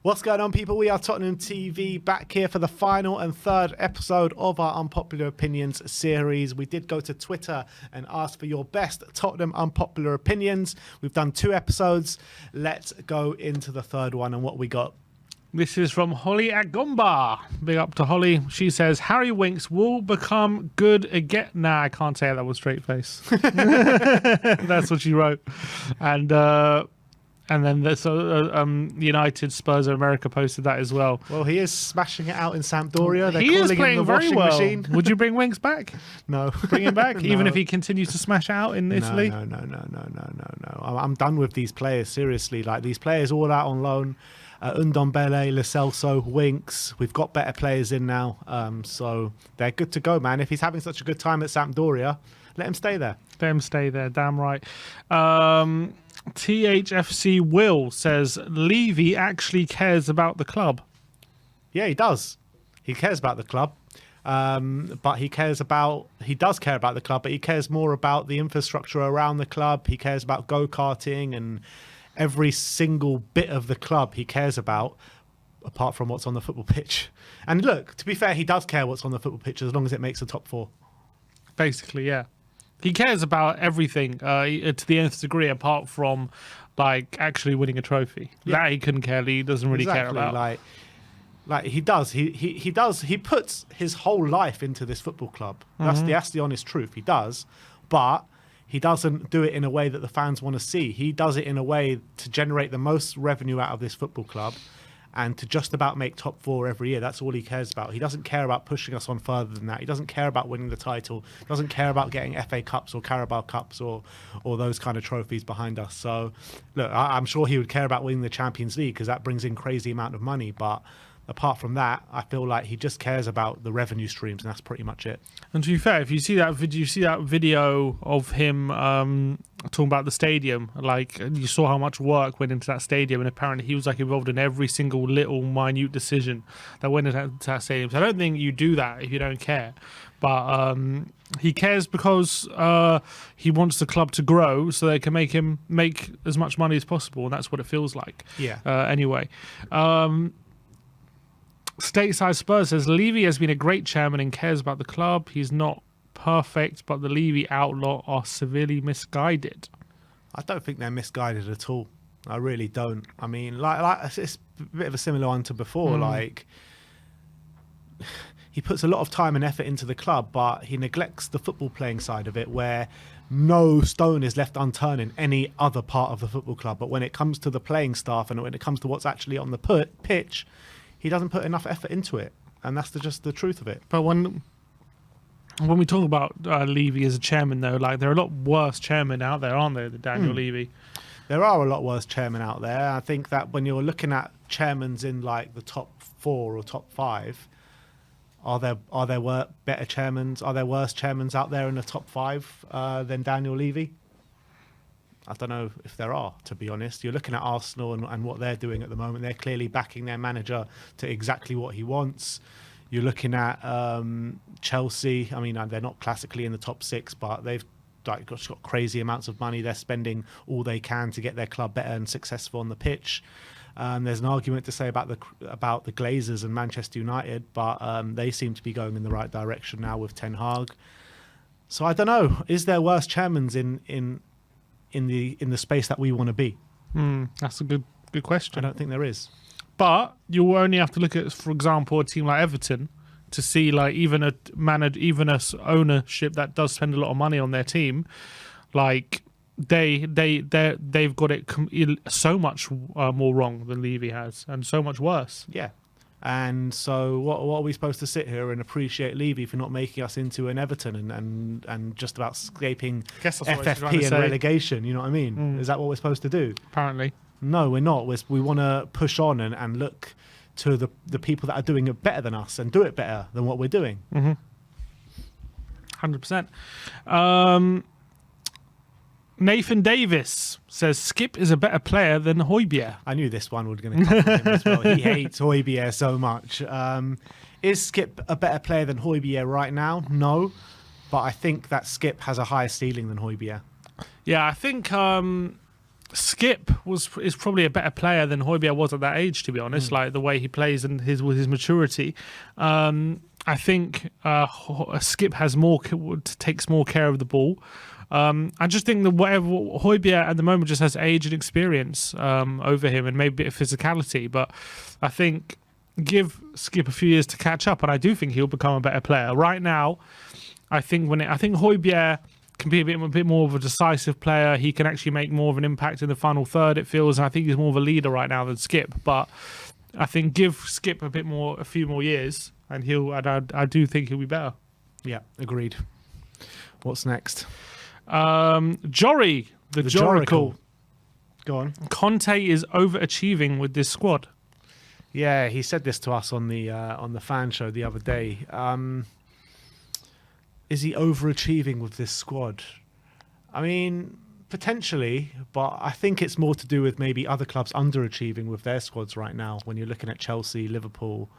What's going on, people? We are Tottenham TV, back here for the final and third episode of our Unpopular Opinions series. We did go to Twitter and ask for your best Tottenham unpopular opinions. We've done 2 episodes. Let's go into the third one and what we got. This is from Holly Agomba. Big up to Holly. She says, Harry Winks will become good again. Nah, I can't say that with straight face. That's what she wrote. And then United Spurs of America posted that as well. Well, he is smashing it out in Sampdoria. They're he is calling playing him the very washing well. machine. Would you bring Winks back? No. Bring him back, No. even if he continues to smash out in Italy? No. I'm done with these players, seriously. Like, these players all out on loan. Ndombele, Lo Celso, Winks. We've got better players in now. So they're good to go, man. If he's having such a good time at Sampdoria, let him stay there. Let him stay there, damn right. THFC Will says, Levy actually cares about the club. Yeah, he does. He cares about the club. But he does care about the club, but he cares more about the infrastructure around the club. He cares about go-karting and every single bit of the club he cares about, apart from what's on the football pitch. And look, to be fair, he does care what's on the football pitch as long as it makes the top 4. Basically, yeah. He cares about everything to the nth degree, apart from like actually winning a trophy. Yeah. That he couldn't care. He doesn't really care about. Like he does. He does. He puts his whole life into this football club. That's the honest truth. He does, but he doesn't do it in a way that the fans want to see. He does it in a way to generate the most revenue out of this football club and to just about make top 4 every year. That's all he cares about. He doesn't care about pushing us on further than that. He doesn't care about winning the title. He doesn't care about getting FA Cups or Carabao Cups or those kind of trophies behind us. So, look, I'm sure he would care about winning the Champions League because that brings in crazy amount of money. But apart from that, I feel like he just cares about the revenue streams, and that's pretty much it. And to be fair, if you see that video of him talking about the stadium, like you saw how much work went into that stadium, and apparently he was like involved in every single little minute decision that went into that stadium. So I don't think you do that if you don't care. But he cares because he wants the club to grow so they can make him make as much money as possible, and that's what it feels like. Yeah. Anyway. Stateside Spurs says, Levy has been a great chairman and cares about the club. He's not perfect, but the Levy Outlaws are severely misguided. I don't think they're misguided at all. I really don't. I mean, like it's a bit of a similar one to before. Like, he puts a lot of time and effort into the club, but he neglects the football playing side of it, where no stone is left unturned in any other part of the football club. But when it comes to the playing staff and when it comes to what's actually on the pitch, he doesn't put enough effort into it, and that's just the truth of it. But when we talk about Levy as a chairman, though, like there are a lot worse chairmen out there, aren't there, than Daniel Levy? There are a lot worse chairmen out there. I think that when you're looking at chairmans in like the top 4 or top 5, are there better chairmans? Are there worse chairmans out there in the top 5 than Daniel Levy? I don't know if there are, to be honest. You're looking at Arsenal and what they're doing at the moment. They're clearly backing their manager to exactly what he wants. You're looking at Chelsea. I mean, they're not classically in the top 6, but they've got crazy amounts of money. They're spending all they can to get their club better and successful on the pitch. There's an argument to say about the Glazers and Manchester United, but they seem to be going in the right direction now with Ten Hag. So I don't know. Is there worse chairmans in the space that we want to be? That's a good question. I don't think there is. But you only have to look at, for example, a team like Everton to see like even a ownership that does spend a lot of money on their team, like they've got it so much more wrong than Levy has, and so much worse. Yeah. And so what are we supposed to sit here and appreciate Levy for not making us into an Everton and just about escaping FFP and relegation? You know what I mean? Is that what we're supposed to do? Apparently. No, we're not. We want to push on and look to the people that are doing it better than us and do it better than what we're doing. 100%. Nathan Davis says Skip is a better player than Højbjerg. I knew this one was going to come from him as well. He hates Højbjerg so much. Is Skip a better player than Højbjerg right now? No, but I think that Skip has a higher ceiling than Højbjerg. Yeah, I think Skip is probably a better player than Højbjerg was at that age, to be honest. Like the way he plays and with his maturity. I think Skip has takes more care of the ball. I just think that whatever Højbjerg at the moment just has age and experience over him, and maybe a bit of physicality. But I think give Skip a few years to catch up, and I do think he'll become a better player. Right now, I think Højbjerg can be a bit more of a decisive player. He can actually make more of an impact in the final third, it feels, and I think he's more of a leader right now than Skip. But I think give Skip a few more years, and I do think he'll be better. Yeah, agreed. What's next? Jory, the Joracle. Go on. Conte is overachieving with this squad. Yeah, he said this to us on the fan show the other day. Is he overachieving with this squad? I mean, potentially, but I think it's more to do with maybe other clubs underachieving with their squads right now. When you're looking at Chelsea, Liverpool,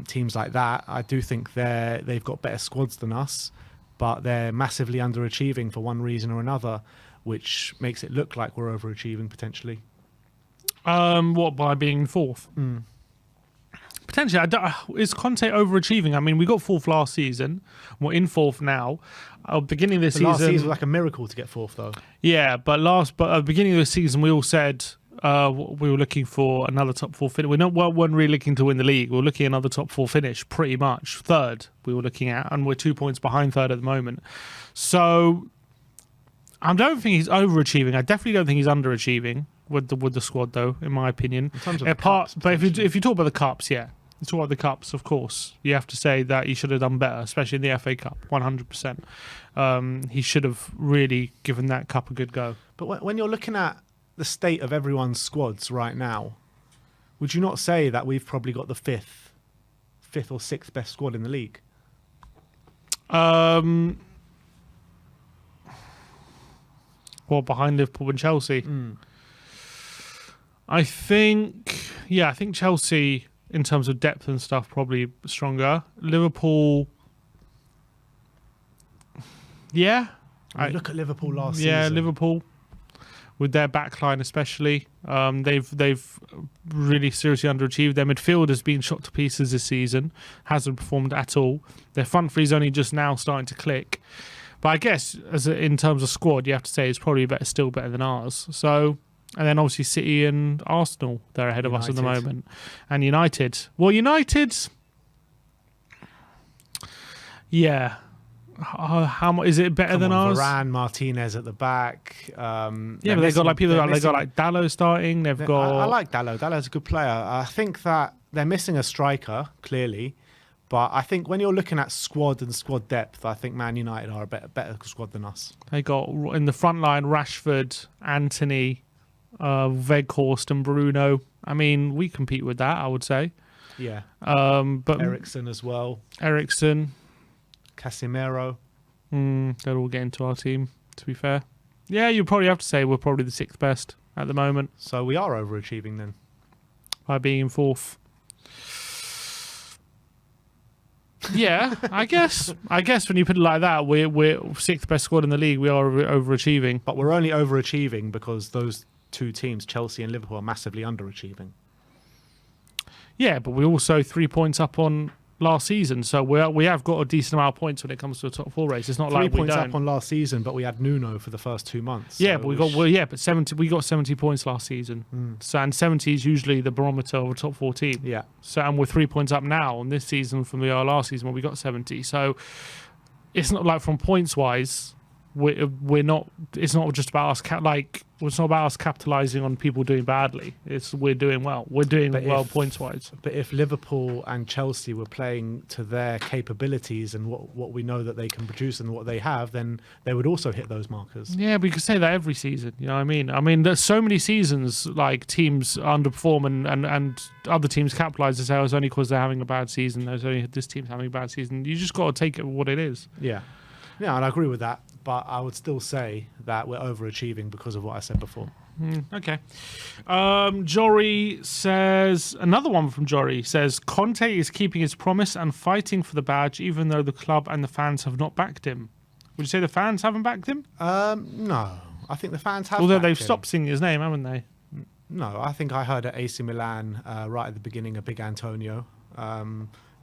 teams like that, I do think they've got better squads than us, but they're massively underachieving for one reason or another, which makes it look like we're overachieving potentially. What, by being fourth? Potentially. Is Conte overachieving? I mean, we got fourth last season. We're in fourth now. Beginning of the season, last season was like a miracle to get fourth, though. Yeah, but at the beginning of the season, we all said we were looking for another top four finish. We weren't really looking to win the league. We were looking at another top four finish, pretty much. Third, we were looking at, and we're 2 points behind third at the moment. So I don't think he's overachieving. I definitely don't think he's underachieving with the squad, though, in my opinion. In terms of the cups, but if you talk about the cups, yeah. You talk about the cups, of course. You have to say that he should have done better, especially in the FA Cup, 100%. He should have really given that cup a good go. But when you're looking at the state of everyone's squads right now, would you not say that we've probably got the fifth or sixth best squad in the league? Well, behind Liverpool and Chelsea. I think Chelsea, in terms of depth and stuff, probably stronger. Liverpool, yeah. Look at Liverpool last season. Yeah, Liverpool, with their backline especially, they've really seriously underachieved. Their midfield has been shot to pieces this season, hasn't performed at all. Their front three's only just now starting to click. But I guess in terms of squad, you have to say it's probably still better than ours. So. And then obviously City and Arsenal, they're ahead of us at the moment. And United. Well, United, yeah. How much is it better than ours? Varane, Martinez at the back. Yeah, but they've got like Dalot starting. They've got. I like Dalot. Dalot's a good player. I think that they're missing a striker, clearly. But I think when you're looking at squad and squad depth, I think Man United are a better squad than us. They got in the front line Rashford, Anthony, Weghorst and Bruno. I mean, we compete with that, I would say. Yeah. But Eriksen as well. Eriksen. Casemiro. They'll all get into our team, to be fair. Yeah, you probably have to say we're probably the sixth best at the moment. So we are overachieving then. By being in fourth. Yeah, I guess when you put it like that, we're sixth best squad in the league. We are overachieving. But we're only overachieving because those two teams, Chelsea and Liverpool, are massively underachieving. Yeah, but we're also 3 points up on last season, so we have got a decent amount of points when it comes to a top four race. It's not 3 like we points don't. up on last season, but we had Nuno for the first 2 months. Yeah, so but 70 points last season. So and 70 is usually the barometer of a top 4 team. Yeah. So and we're 3 points up now on this season from we are last season when we got 70. So it's not like from points wise. We're not. It's not just about us. It's not about us capitalising on people doing badly. We're doing well. We're doing well points wise. But if Liverpool and Chelsea were playing to their capabilities and what we know that they can produce and what they have, then they would also hit those markers. Yeah, but you could say that every season. You know what I mean? I mean, there's so many seasons like teams underperform and other teams capitalise and say, it's only because they're having a bad season. There's only this team's having a bad season. You just got to take it what it is. Yeah. Yeah, and I agree with that. But I would still say that we're overachieving because of what I said before. Okay. Jory says, another one from Jory says, Conte is keeping his promise and fighting for the badge, even though the club and the fans have not backed him. Would you say the fans haven't backed him? No. I think the fans have. Although backed they've him. stopped singing his name, haven't they? No, I think I heard at AC Milan right at the beginning a big Antonio.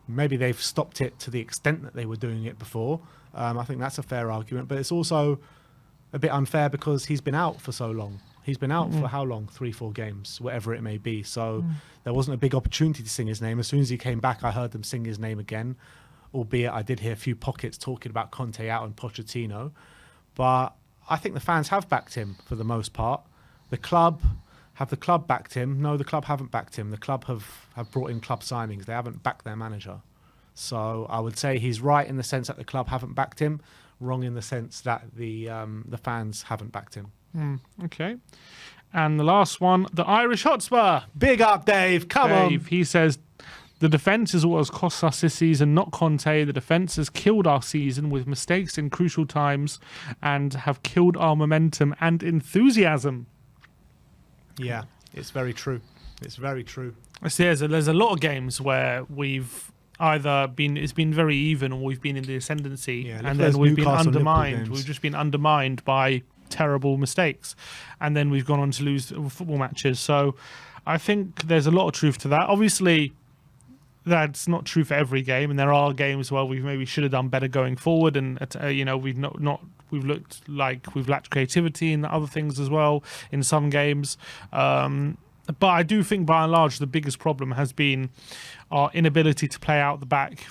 Maybe they've stopped it to the extent that they were doing it before. I think that's a fair argument, but it's also a bit unfair because he's been out for so long. He's been out for how long? 3-4 games, whatever it may be. So there wasn't a big opportunity to sing his name. As soon as he came back, I heard them sing his name again, albeit I did hear a few pockets talking about Conte out and Pochettino. But I think the fans have backed him for the most part. Have the club backed him? No, the club haven't backed him. The club have brought in club signings. They haven't backed their manager. So I would say he's right in the sense that the club haven't backed him, wrong in the sense that the fans haven't backed him. Okay. And the last one, the Irish Hotspur. Big up, Dave. Come on. He says, the defence is what has cost us this season, not Conte. The defence has killed our season with mistakes in crucial times and have killed our momentum and enthusiasm. Yeah, it's very true. It's very true. There's a lot of games where we've either it's been very even, or we've been in the ascendancy, and then we've been undermined. We've just been undermined by terrible mistakes, and then we've gone on to lose football matches. So I think there's a lot of truth to that. Obviously, that's not true for every game, and there are games where we maybe should have done better going forward, and we've looked like we've lacked creativity in other things as well in some games. But I do think, by and large, the biggest problem has been our inability to play out the back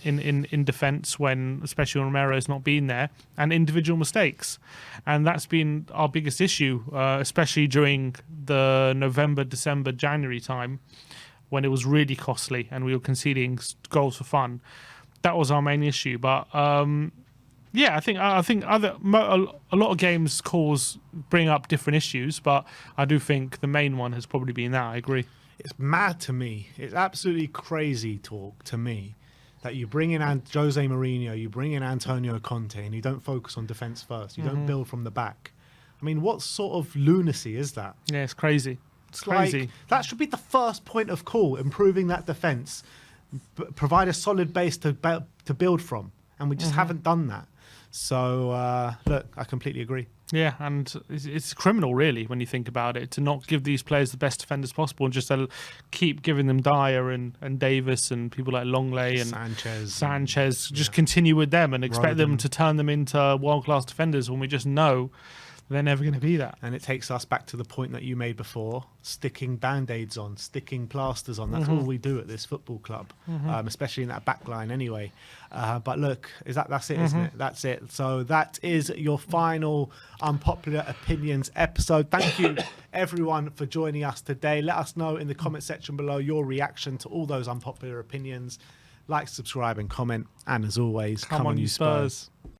in defence, when especially when Romero's not been there, and individual mistakes. And that's been our biggest issue, especially during the November, December, January time, when it was really costly and we were conceding goals for fun. That was our main issue. But yeah, I think a lot of games bring up different issues, but I do think the main one has probably been that. I agree. It's mad to me. It's absolutely crazy talk to me that you bring in Jose Mourinho, you bring in Antonio Conte, and you don't focus on defence first. You don't build from the back. I mean, what sort of lunacy is that? Yeah, it's crazy. It's crazy. Like, that should be the first point of call, improving that defence, provide a solid base to build from, and we just haven't done that. So, look, I completely agree. Yeah, and it's criminal, really, when you think about it, to not give these players the best defenders possible and just keep giving them Dyer and Davis and people like Longley and Sanchez. Just continue with them and expect them to turn them into world-class defenders when we just know they're never going to be that. And it takes us back to the point that you made before, sticking Band-Aids on, sticking plasters on. That's all we do at this football club, especially in that back line anyway. But look, that's it, isn't it? That's it. So that is your final Unpopular Opinions episode. Thank you, everyone, for joining us today. Let us know in the comment section below your reaction to all those unpopular opinions. Like, subscribe and comment. And as always, come on you Spurs.